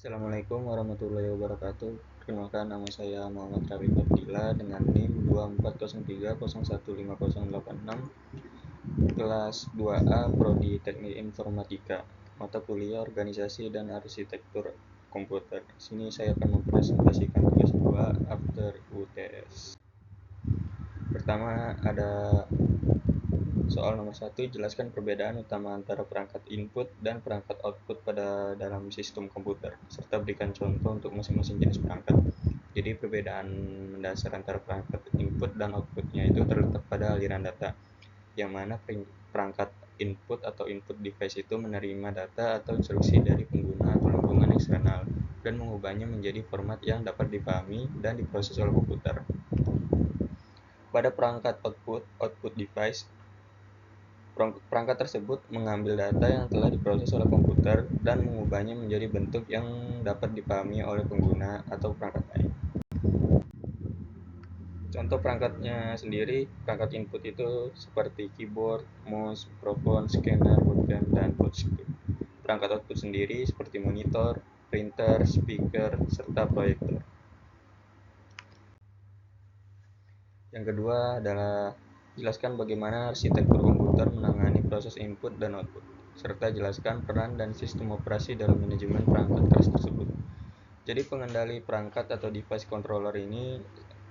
Assalamualaikum warahmatullahi wabarakatuh. Perkenalkan, nama saya Muhammad Rafi Fadila dengan NIM 2403015086, kelas 2A Prodi Teknik Informatika, mata kuliah Organisasi dan Arsitektur Komputer. Sini saya akan mempresentasikan tugas 2 after UTS. Pertama ada soal nomor 1, jelaskan perbedaan utama antara perangkat input dan perangkat output pada dalam sistem komputer, serta berikan contoh untuk masing-masing jenis perangkat. Jadi perbedaan mendasar antara perangkat input dan outputnya itu terletak pada aliran data, yang mana perangkat input atau input device itu menerima data atau instruksi dari pengguna atau lingkungan eksternal dan mengubahnya menjadi format yang dapat dipahami dan diproses oleh komputer. Pada perangkat output device, perangkat tersebut mengambil data yang telah diproses oleh komputer dan mengubahnya menjadi bentuk yang dapat dipahami oleh pengguna atau perangkat lain. Contoh perangkatnya sendiri, perangkat input itu seperti keyboard, mouse, mikrofon, scanner, webcam, dan touchscreen. Perangkat output sendiri seperti monitor, printer, speaker, serta proyektor. Yang kedua adalah jelaskan bagaimana arsitektur komputer menangani proses input dan output, serta jelaskan peran dan sistem operasi dalam manajemen perangkat keras tersebut. Jadi pengendali perangkat atau device controller ini,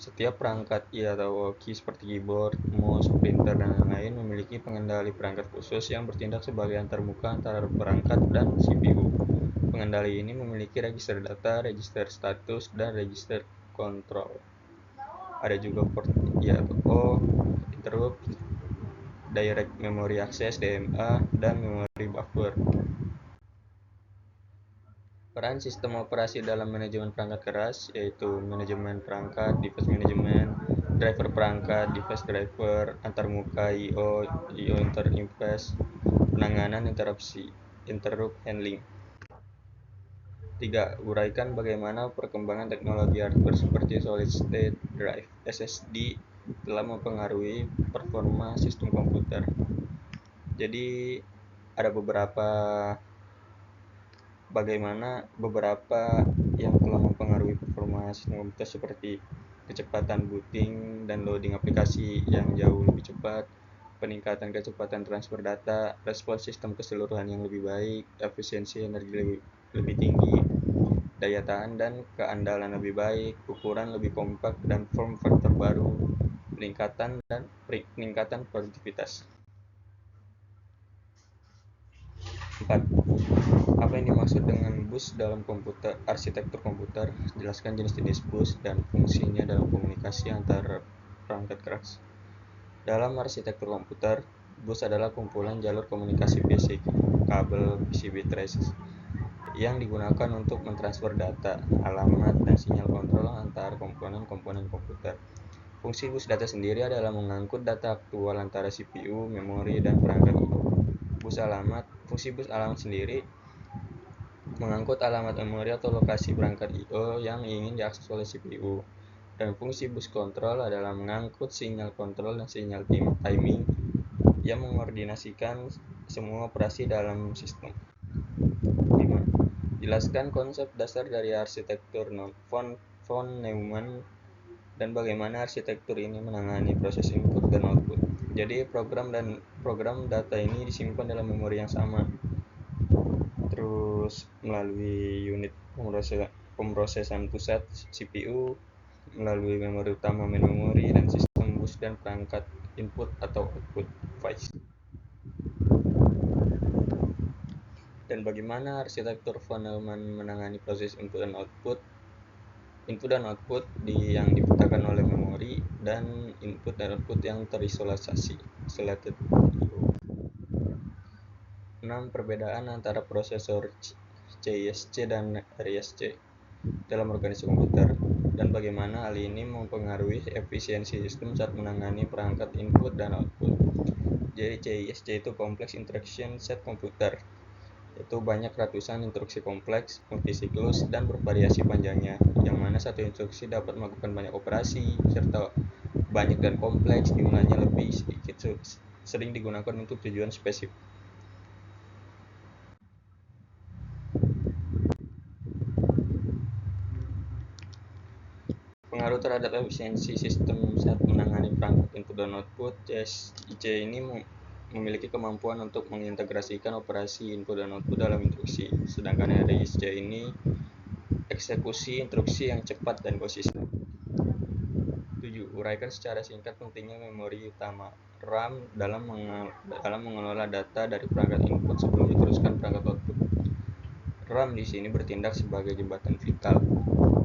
setiap perangkat atau key seperti keyboard, mouse, printer, dan lain-lain memiliki pengendali perangkat khusus yang bertindak sebagai antarmuka antara perangkat dan CPU. Pengendali ini memiliki register data, register status, dan register kontrol. Ada juga port IO, interrupt, direct memory access DMA, dan memory buffer. Peran sistem operasi dalam manajemen perangkat keras yaitu manajemen perangkat, device manajemen, driver perangkat, device driver, antarmuka IO interface, penanganan interupsi, interrupt handling. 3. Uraikan bagaimana perkembangan teknologi hardware seperti solid state drive SSD telah mempengaruhi performa sistem komputer. Jadi ada beberapa yang telah mempengaruhi performa sistem komputer seperti kecepatan booting dan loading aplikasi yang jauh lebih cepat, peningkatan kecepatan transfer data, respons sistem keseluruhan yang lebih baik, efisiensi energi lebih tinggi, daya tahan dan keandalan lebih baik, ukuran lebih kompak dan form factor baru, peningkatan produktivitas. 4. Apa yang dimaksud dengan bus dalam arsitektur komputer? Jelaskan jenis-jenis bus dan fungsinya dalam komunikasi antar perangkat keras. Dalam arsitektur komputer, bus adalah kumpulan jalur komunikasi basic, kabel PCB traces, yang digunakan untuk mentransfer data, alamat, dan sinyal kontrol antar komponen-komponen komputer. Fungsi bus data sendiri adalah mengangkut data aktual antara CPU, memori, dan perangkat IO. Fungsi bus alamat sendiri mengangkut alamat memori atau lokasi perangkat IO yang ingin diakses oleh CPU. Dan fungsi bus kontrol adalah mengangkut sinyal kontrol dan sinyal timing yang mengkoordinasikan semua operasi dalam sistem. 5. Jelaskan konsep dasar dari arsitektur von Neumann dan bagaimana arsitektur ini menangani proses input dan output. Jadi program data ini disimpan dalam memori yang sama, terus melalui unit pemrosesan pusat CPU, melalui memori utama main memory, dan sistem bus dan perangkat input atau output device. Dan bagaimana arsitektur von Neumann menangani proses input dan output yang dipetakan oleh memori dan input dan output yang terisolasi isolated IO. 6. Perbedaan antara prosesor CISC dan RISC dalam organisasi komputer dan bagaimana hal ini mempengaruhi efisiensi sistem saat menangani perangkat input dan output. Jadi CISC itu Complex Instruction Set Computer, itu banyak ratusan instruksi kompleks, multisiklus, dan bervariasi panjangnya, yang mana satu instruksi dapat melakukan banyak operasi, serta banyak dan kompleks, jumlahnya lebih sedikit, sering digunakan untuk tujuan spesifik. Pengaruh terhadap efisiensi sistem saat menangani perangkat input dan output. CSIC ini memiliki kemampuan untuk mengintegrasikan operasi input dan output dalam instruksi, sedangkan RISC ini eksekusi instruksi yang cepat dan konsisten. 7. Uraikan secara singkat pentingnya memori utama RAM dalam mengelola data dari perangkat input sebelum diteruskan perangkat output. RAM di sini bertindak sebagai jembatan vital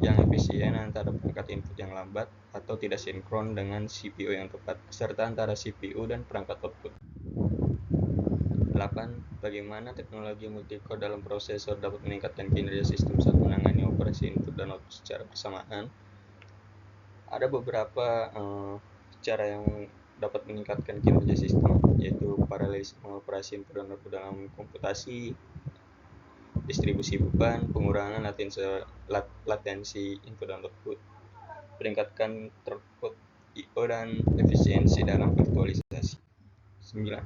yang efisien antara perangkat input yang lambat atau tidak sinkron dengan CPU yang tepat, serta antara CPU dan perangkat output. 8. Bagaimana teknologi multicore dalam prosesor dapat meningkatkan kinerja sistem saat menangani operasi input dan output secara bersamaan. Ada beberapa cara yang dapat meningkatkan kinerja sistem, yaitu paralelisme operasi input dan output dalam komputasi, distribusi beban, pengurangan latensi input dan output, meningkatkan throughput I/O dan efisiensi dalam virtualisasi. 9.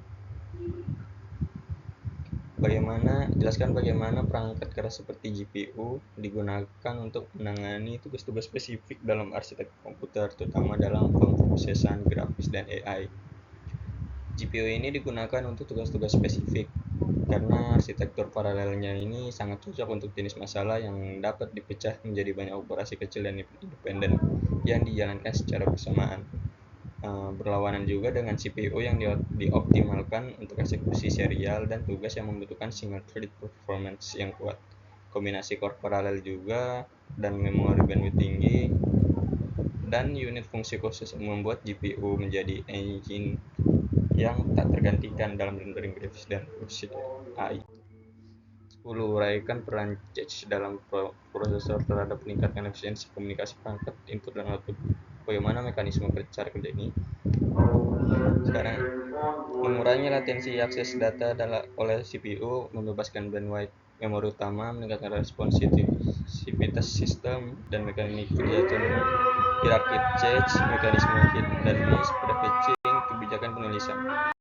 Jelaskan bagaimana perangkat keras seperti GPU digunakan untuk menangani tugas-tugas spesifik dalam arsitektur komputer, terutama dalam pemrosesan grafis dan AI. GPU ini digunakan untuk tugas-tugas spesifik karena arsitektur paralelnya ini sangat cocok untuk jenis masalah yang dapat dipecah menjadi banyak operasi kecil dan independen yang dijalankan secara bersamaan. Berlawanan juga dengan CPU yang dioptimalkan untuk eksekusi serial dan tugas yang membutuhkan single thread performance yang kuat. Kombinasi core paralel juga dan memori bandwidth tinggi dan unit fungsi khusus membuat GPU menjadi engine yang tak tergantikan dalam rendering grafis dan proses AI. 10. Uraikan peran cache dalam prosesor terhadap meningkatkan efisiensi komunikasi perangkat input dan output. Bagaimana mekanisme cara kerja ini? Sekarang, mengurangi latensi akses data oleh CPU, membebaskan bandwidth memori utama, meningkatkan responsivitas sistem, dan mekanik kerja otonom, hierarchy cache, mekanisme hit dan miss, pada fetching, kebijakan penulisan.